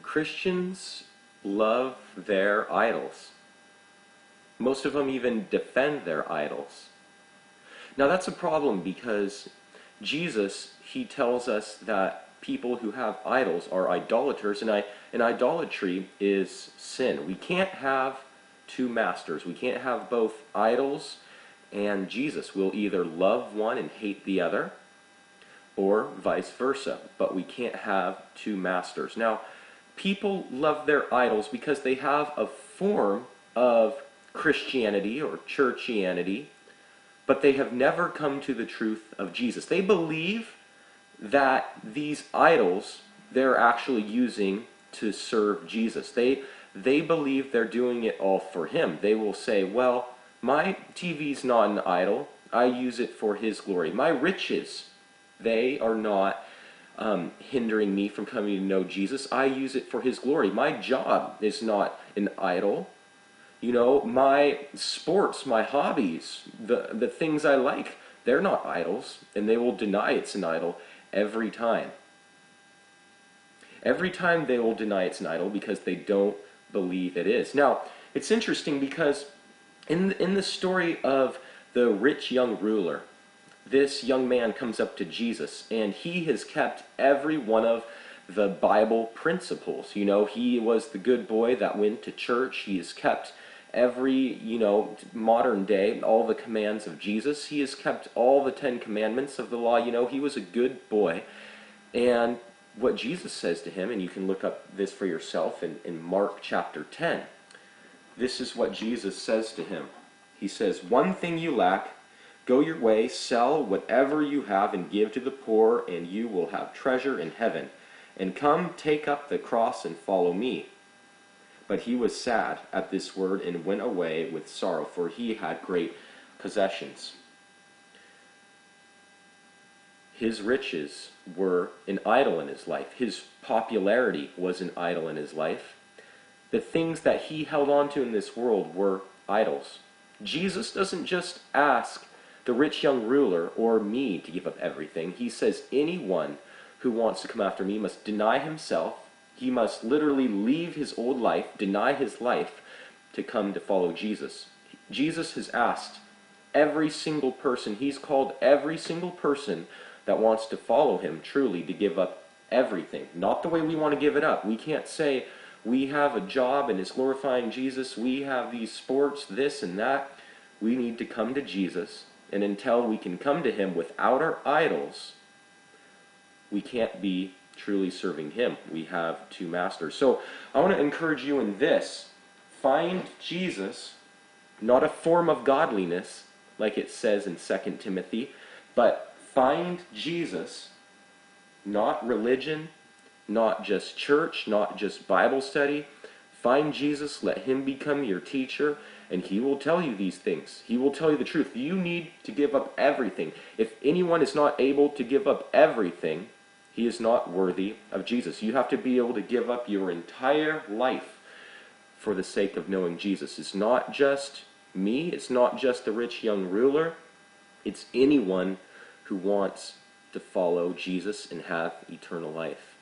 Christians love their idols. Most of them even defend their idols. Now that's a problem because Jesus, he tells us that people who have idols are idolaters, and idolatry is sin. We can't have two masters. We can't have both idols and Jesus. We'll either love one and hate the other, or vice versa. But we can't have two masters. Now, people love their idols because they have a form of Christianity or churchianity, but they have never come to the truth of Jesus. They believe that these idols they're actually using to serve Jesus. They believe they're doing it all for Him. They will say, well, my TV's not an idol. I use it for His glory. My riches, they are not hindering me from coming to know Jesus. I use it for His glory. My job is not an idol. You know, my sports, my hobbies, the things I like, they're not idols, and they will deny it's an idol every time. Every time they will deny it's an idol because they don't believe it is. Now, it's interesting because in the story of the rich young ruler, this young man comes up to Jesus, and he has kept every one of the Bible principles. You know, he was the good boy that went to church. He has kept every, modern day, all the commands of Jesus. He has kept all the 10 commandments of the law. You know, he was a good boy. And what Jesus says to him, and you can look up this for yourself in Mark chapter 10. This is what Jesus says to him. He says, "One thing you lack, go your way, sell whatever you have and give to the poor, and you will have treasure in heaven. And come, take up the cross and follow me." But he was sad at this word and went away with sorrow, for he had great possessions. His riches were an idol in his life. His popularity was an idol in his life. The things that he held on to in this world were idols. Jesus doesn't just ask the rich young ruler or me to give up everything. He says anyone who wants to come after me must deny himself. He must literally leave his old life, deny his life, to come to follow Jesus. Jesus has asked every single person, he's called every single person that wants to follow him truly to give up everything. Not the way we want to give it up. We can't say we have a job and it's glorifying Jesus, we have these sports, this and that. We need to come to Jesus, and until we can come to Him without our idols, we can't be truly serving Him. We have two masters. So I want to encourage you in this. Find Jesus, not a form of godliness, like it says in 2 Timothy, but find Jesus, not religion, not just church, not just Bible study. Find Jesus, let Him become your teacher, and He will tell you these things. He will tell you the truth. You need to give up everything. If anyone is not able to give up everything, he is not worthy of Jesus. You have to be able to give up your entire life for the sake of knowing Jesus. It's not just me. It's not just the rich young ruler. It's anyone who wants to follow Jesus and have eternal life.